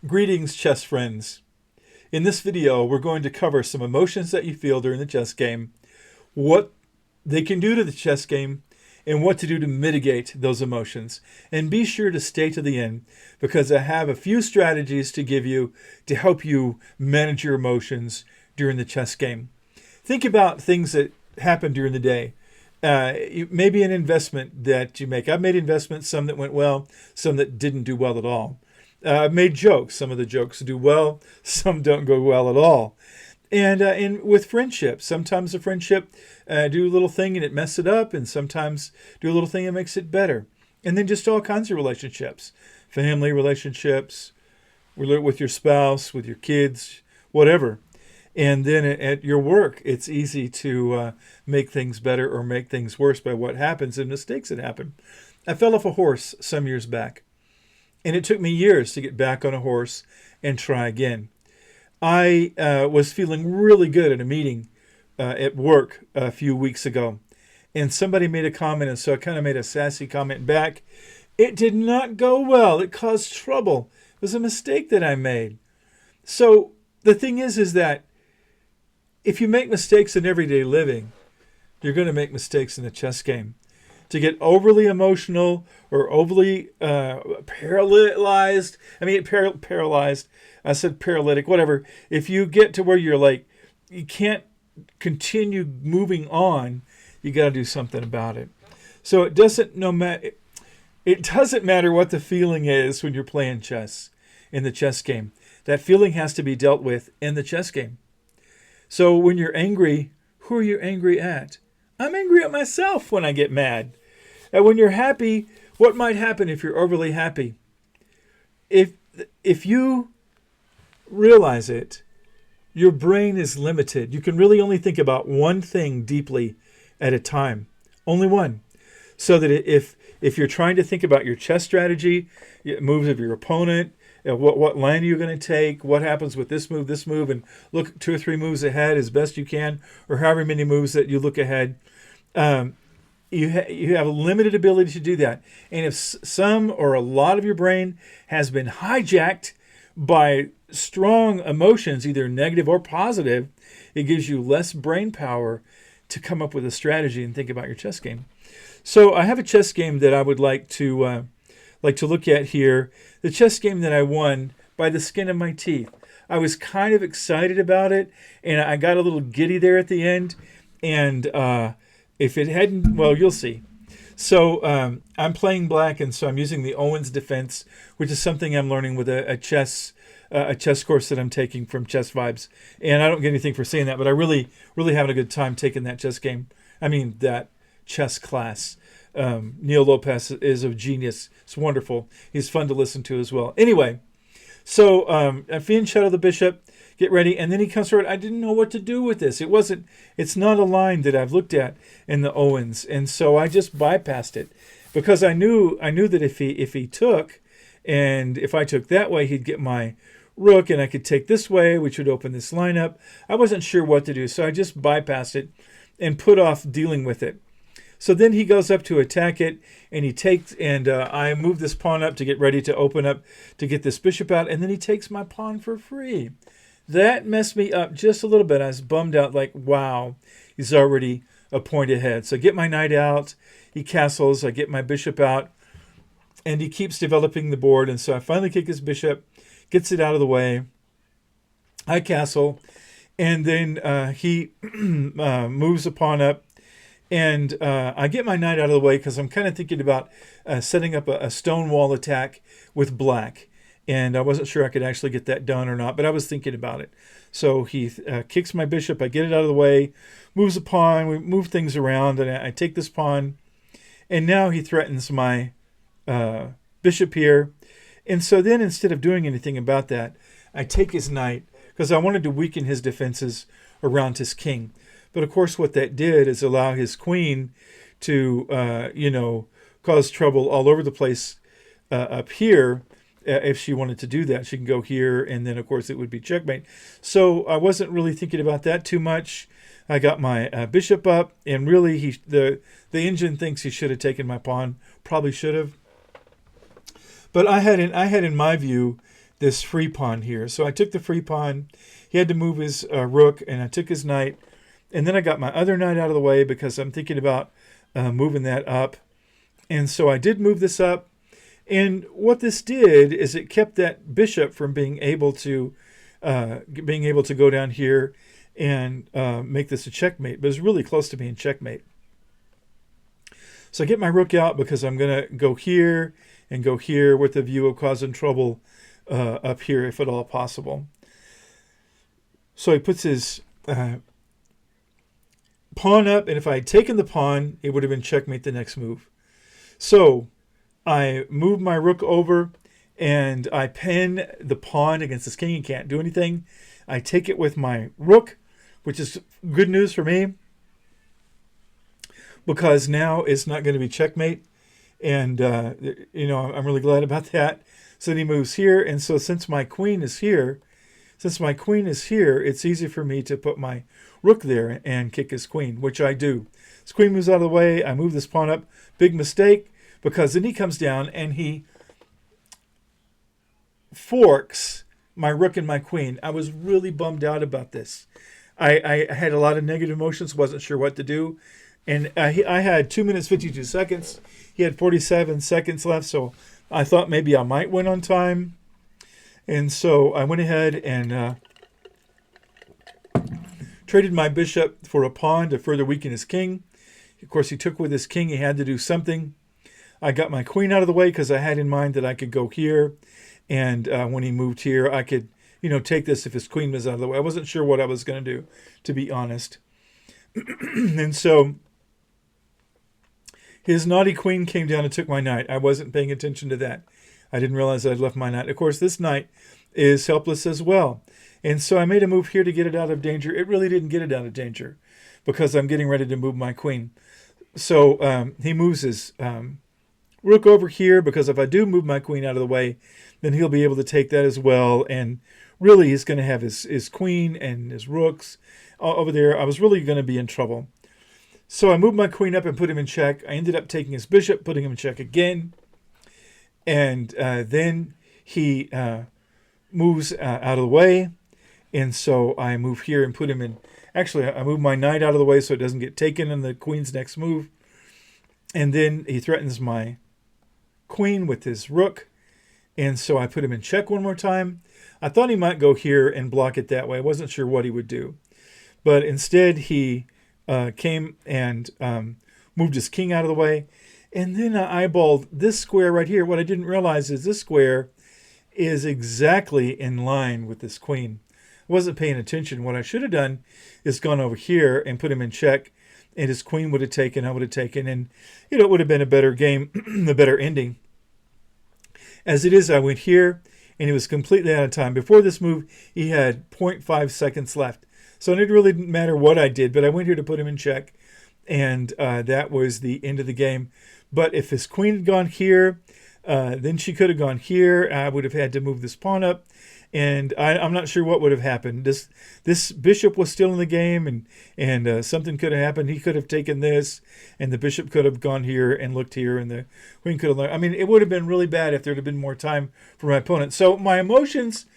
Greetings, chess friends. In this video, we're going to cover some emotions that you feel during the chess game, what they can do to the chess game, and what to do to mitigate those emotions. And be sure to stay to the end because I have a few strategies to give you to help you manage your emotions during the chess game. Think about things that happen during the day. Maybe an investment that you make. I've made investments, some that went well, some that didn't do well at all. I've made jokes. Some of the jokes do well, some don't go well at all. And with friendships, sometimes a friendship do a little thing and it messes it up, and sometimes do a little thing and makes it better. And then just all kinds of relationships, family relationships, with your spouse, with your kids, whatever. And then at your work, it's easy to make things better or make things worse by what happens and mistakes that happen. I fell off a horse some years back, and it took me years to get back on a horse and try again. I was feeling really good at a meeting at work a few weeks ago, and somebody made a comment, and so I kind of made a sassy comment back. It did not go well. It caused trouble. It was a mistake that I made. So the thing is that if you make mistakes in everyday living, you're going to make mistakes in the chess game. To get overly emotional or overly paralyzed, paralyzed, I said paralytic, whatever. If you get to where you're like, you can't continue moving on, you got to do something about it. So it doesn't matter what the feeling is when you're playing chess in the chess game. That feeling has to be dealt with in the chess game. So when you're angry, who are you angry at? I'm angry at myself when I get mad. And when you're happy, what might happen if you're overly happy? If you realize it, your brain is limited. You can really only think about one thing deeply at a time. Only one. So that if you're trying to think about your chess strategy, moves of your opponent, what line are you going to take, what happens with this move, and look 2 or 3 moves ahead as best you can, or however many moves that you look ahead. You have a limited ability to do that. And if some or a lot of your brain has been hijacked by strong emotions, either negative or positive, it gives you less brain power to come up with a strategy and think about your chess game. So I have a chess game that I would like to look at here. The chess game that I won by the skin of my teeth. I was kind of excited about it, and I got a little giddy there at the end. And if it hadn't, well, you'll see. So I'm playing black, and so I'm using the Owens defense, which is something I'm learning with a chess course that I'm taking from Chess Vibes. And I don't get anything for saying that, but I really having a good time taking that that chess class. Neil Lopez is a genius. It's wonderful. He's fun to listen to as well. Anyway, so I fianchetto the bishop, get ready, and then he comes forward. I didn't know what to do with this. It's not a line that I've looked at in the Owens, and so I just bypassed it because I knew that if he took, and if I took that way, he'd get my rook, and I could take this way, which would open this line up. I wasn't sure what to do, so I just bypassed it and put off dealing with it. So then he goes up to attack it, and he takes, and I move this pawn up to get ready to open up to get this bishop out, and then he takes my pawn for free. That messed me up just a little bit. I was bummed out, like, wow, he's already a point ahead. So I get my knight out, he castles, I get my bishop out, and he keeps developing the board, and so I finally kick his bishop, gets it out of the way, I castle, and then he moves a pawn up, and I get my knight out of the way because I'm kind of thinking about setting up a stone wall attack with black. And I wasn't sure I could actually get that done or not, but I was thinking about it. So he kicks my bishop. I get it out of the way, moves a pawn. We move things around, and I take this pawn. And now he threatens my bishop here. And so then instead of doing anything about that, I take his knight because I wanted to weaken his defenses around his king. But of course, what that did is allow his queen to, cause trouble all over the place up here. If she wanted to do that, she can go here, and then, of course, it would be checkmate. So I wasn't really thinking about that too much. I got my bishop up, and really, the engine thinks he should have taken my pawn. Probably should have. But I had in my view this free pawn here. So I took the free pawn. He had to move his rook, and I took his knight. And then I got my other knight out of the way because I'm thinking about moving that up. And so I did move this up. And what this did is it kept that bishop from being able to go down here and make this a checkmate. But it's really close to being checkmate. So I get my rook out because I'm going to go here and go here with the view of causing trouble up here if at all possible. So he puts his pawn up, and if I had taken the pawn, it would have been checkmate the next move. So I move my rook over, and I pin the pawn against this king. He can't do anything. I take it with my rook, which is good news for me, because now it's not going to be checkmate. And, I'm really glad about that. So then he moves here, and so since my queen is here, it's easy for me to put my rook there and kick his queen, which I do. His queen moves out of the way. I move this pawn up. Big mistake, because then he comes down and he forks my rook and my queen. I was really bummed out about this. I had a lot of negative emotions, wasn't sure what to do. And I had 2 minutes, 52 seconds. He had 47 seconds left, so I thought maybe I might win on time. And so I went ahead and traded my bishop for a pawn to further weaken his king. Of course, he took with his king. He had to do something. I got my queen out of the way because I had in mind that I could go here. And when he moved here, I could, take this if his queen was out of the way. I wasn't sure what I was going to do, to be honest. And so his naughty queen came down and took my knight. I wasn't paying attention to that. I didn't realize I'd left my knight. Of course, this knight is helpless as well. And so I made a move here to get it out of danger. It really didn't get it out of danger because I'm getting ready to move my queen. So he moves his rook over here, because if I do move my queen out of the way, then he'll be able to take that as well. And really, he's going to have his queen and his rooks over there. I was really going to be in trouble. So I moved my queen up and put him in check. I ended up taking his bishop, putting him in check again. And then he moves out of the way. And so I move here and put him in. Actually, I move my knight out of the way so it doesn't get taken in the queen's next move. And then he threatens my queen with his rook. And so I put him in check one more time. I thought he might go here and block it that way. I wasn't sure what he would do. But instead, he came and moved his king out of the way. And then I eyeballed this square right here. What I didn't realize is this square is exactly in line with this queen. I wasn't paying attention. What I should have done is gone over here and put him in check, and his queen would have taken, I would have taken, and it would have been a better game, a better ending. As it is, I went here, and he was completely out of time. Before this move, he had 0.5 seconds left. So it didn't really matter what I did, but I went here to put him in check, and that was the end of the game. But if his queen had gone here, then she could have gone here. I would have had to move this pawn up, and I'm not sure what would have happened. This bishop was still in the game, and something could have happened. He could have taken this, and the bishop could have gone here and looked here, and the queen could have learned. I mean, it would have been really bad if there had been more time for my opponent. So my emotions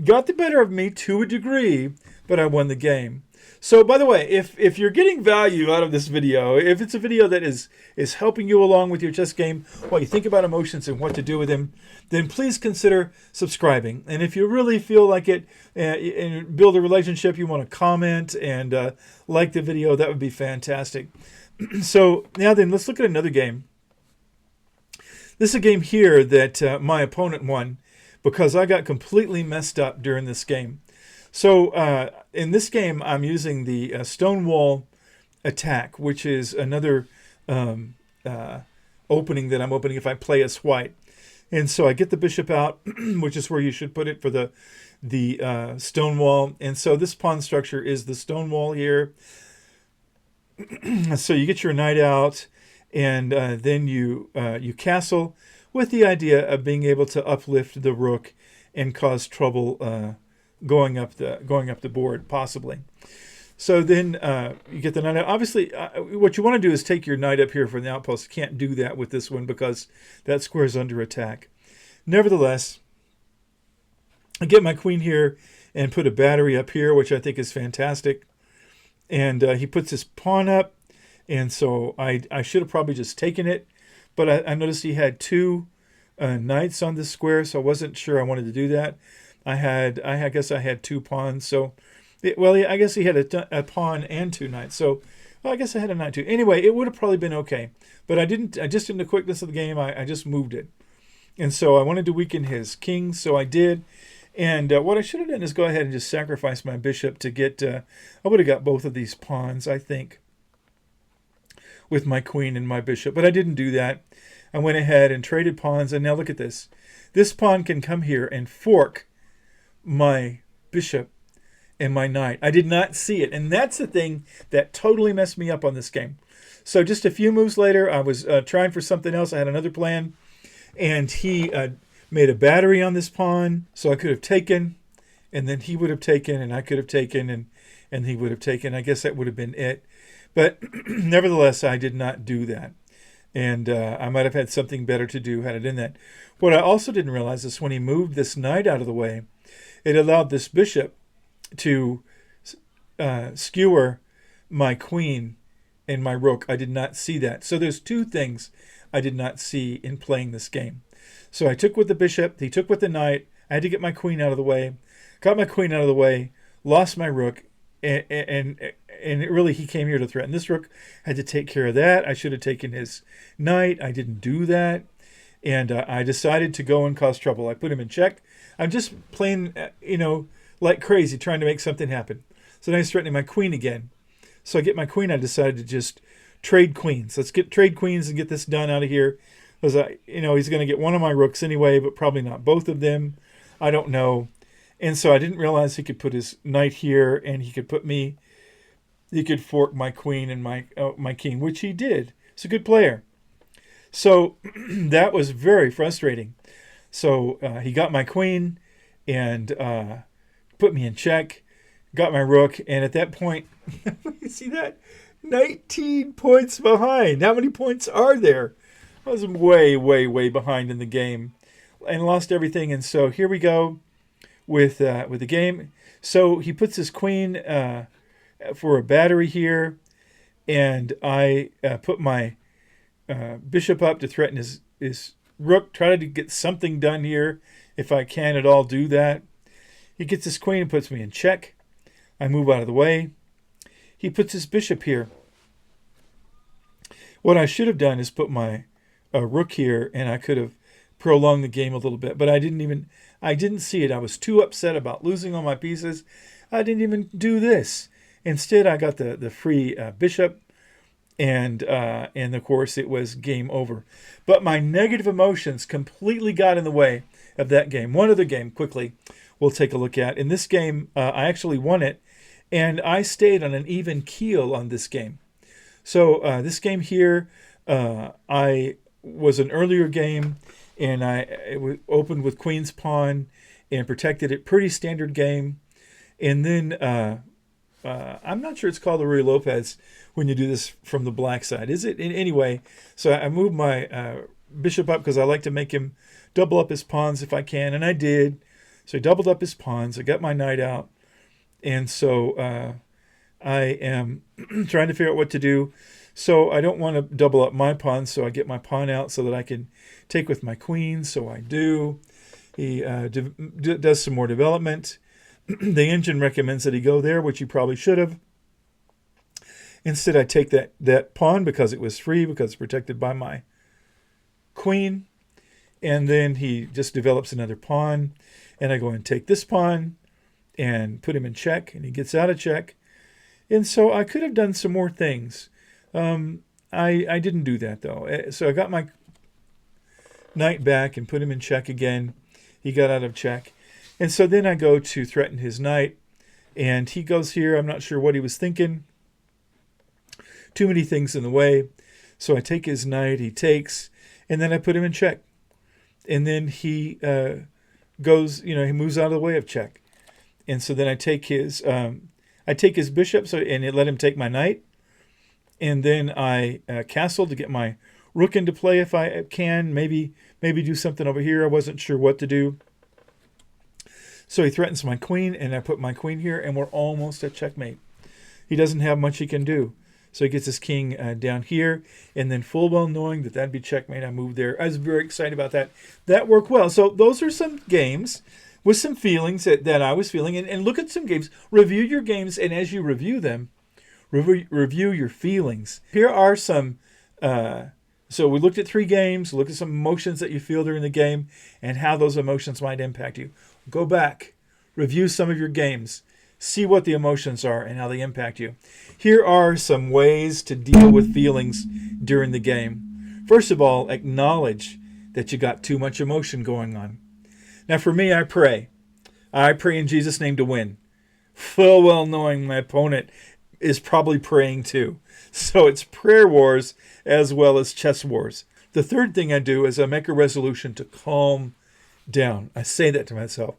got the better of me to a degree, but I won the game. So, by the way, if you're getting value out of this video, if it's a video that is helping you along with your chess game while you think about emotions and what to do with them, then please consider subscribing. And if you really feel like it and build a relationship, you want to comment and like the video, that would be fantastic. So now then, let's look at another game. This is a game here that my opponent won because I got completely messed up during this game. So in this game, I'm using the Stonewall attack, which is another opening that I'm opening if I play as white. And so I get the bishop out, which is where you should put it for the Stonewall. And so this pawn structure is the Stonewall here. So you get your knight out, and then you castle with the idea of being able to uplift the rook and cause trouble going up the board, possibly. So then you get the knight out. Obviously, what you want to do is take your knight up here for the outpost. You can't do that with this one because that square is under attack. Nevertheless, I get my queen here and put a battery up here, which I think is fantastic. And he puts his pawn up, and so I should have probably just taken it, but I noticed he had two knights on the square, so I wasn't sure I wanted to do that. I guess I had two pawns, so I guess he had a pawn and two knights, so well, I guess I had a knight too. Anyway, it would have probably been okay, but I didn't. I just in the quickness of the game, I just moved it, and so I wanted to weaken his king, so I did. And what I should have done is go ahead and just sacrifice my bishop to get. I would have got both of these pawns, I think, with my queen and my bishop, but I didn't do that. I went ahead and traded pawns, and now look at this. This pawn can come here and fork my bishop and my knight. I did not see it, and that's the thing that totally messed me up on this game. So just a few moves later, I was trying for something else. I had another plan, and he made a battery on this pawn, so I could have taken, and then he would have taken, and I could have taken, and he would have taken. I guess that would have been it. But nevertheless, I did not do that. And I might have had something better to do had I done that. What I also didn't realize is when he moved this knight out of the way, it allowed this bishop to skewer my queen and my rook. I did not see that. So there's two things I did not see in playing this game. So I took with the bishop, he took with the knight. I had to get my queen out of the way. Got my queen out of the way, lost my rook, and really he came here to threaten this rook. I had to take care of that. I should have taken his knight. I didn't do that. And I decided to go and cause trouble. I put him in check. I'm just playing, like crazy, trying to make something happen. So now he's threatening my queen again. So I get my queen. I decided to just trade queens. Let's trade queens and get this done out of here. Because he's going to get one of my rooks anyway, but probably not both of them. I don't know. And so I didn't realize he could put his knight here, and he could fork my queen and my king, which he did. He's a good player. So that was very frustrating. So he got my queen and put me in check, got my rook, and at that point, you see that? 19 points behind. How many points are there? I was way, way, way behind in the game and lost everything. And so here we go with the game. So he puts his queen for a battery here, and I put my bishop up to threaten his rook. Try to get something done here if I can at all do that. He gets his queen and puts me in check. I move out of the way. He puts his bishop here. What I should have done is put my rook here, and I could have prolonged the game a little bit, but I didn't see it. I was too upset about losing all my pieces. I didn't even do this. Instead, I got the free bishop, and of course, it was game over. But my negative emotions completely got in the way of that game. One other game, quickly, we'll take a look at. In this game, I actually won it, and I stayed on an even keel on this game. So this game here, I was an earlier game, and it opened with queen's pawn and protected it. Pretty standard game. And then I'm not sure it's called the Ruy Lopez when you do this from the black side. Is it? Anyway, so I moved my bishop up because I like to make him double up his pawns if I can, and I did. So I doubled up his pawns. I got my knight out. And so I am trying to figure out what to do. So I don't want to double up my pawn, so I get my pawn out so that I can take with my queen. So I do. He does some more development. The engine recommends that he go there, which he probably should have. Instead, I take that pawn because it was free, because it's protected by my queen. And then he just develops another pawn. And I go and take this pawn and put him in check, and he gets out of check. And so I could have done some more things. I didn't do that, though. So I got my knight back and put him in check again. He got out of check. And so then I go to threaten his knight, and he goes here. I'm not sure what he was thinking. Too many things in the way. So I take his knight, he takes, and then I put him in check. And then he goes, he moves out of the way of check. And so then I take his bishop, and it let him take my knight. And then I castle to get my rook into play if I can. Maybe do something over here. I wasn't sure what to do. So he threatens my queen, and I put my queen here, and we're almost at checkmate. He doesn't have much he can do. So he gets his king down here, and then full well knowing that that'd be checkmate, I moved there. I was very excited about that. That worked well. So those are some games with some feelings that I was feeling. And look at some games. Review your games, and as you review them, review your feelings. Here are some... So we looked at 3 games, look at some emotions that you feel during the game and how those emotions might impact you. Go back, review some of your games, see what the emotions are and how they impact you. Here are some ways to deal with feelings during the game. First of all, acknowledge that you got too much emotion going on. Now for me, I pray. I pray in Jesus' name to win. Full well knowing my opponent is probably praying too. So it's prayer wars as well as chess wars. The third thing I do is I make a resolution to calm down. I say that to myself,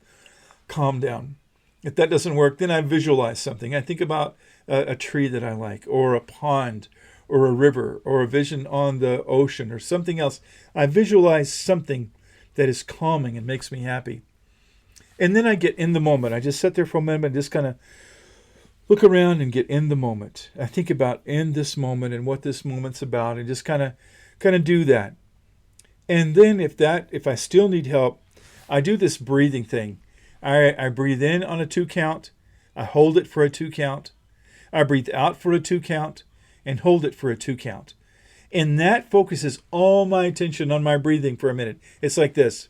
calm down. If that doesn't work, then I visualize something. I think about a tree that I like, or a pond, or a river, or a vision on the ocean, or something else. I visualize something that is calming and makes me happy. And then I get in the moment. I just sit there for a moment and just kind of look around and get in the moment. I think about in this moment and what this moment's about, and just kind of do that. And then if I still need help, I do this breathing thing. I breathe in on a 2 count. I hold it for a 2 count. I breathe out for a 2 count and hold it for a 2 count. And that focuses all my attention on my breathing for a minute. It's like this.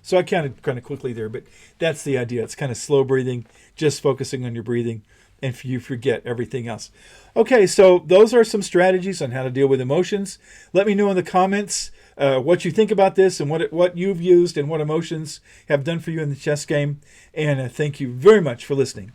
So I counted kind of quickly there, but that's the idea. It's kind of slow breathing, just focusing on your breathing, and you forget everything else. Okay, so those are some strategies on how to deal with emotions. Let me know in the comments what you think about this and what you've used and what emotions have done for you in the chess game. And thank you very much for listening.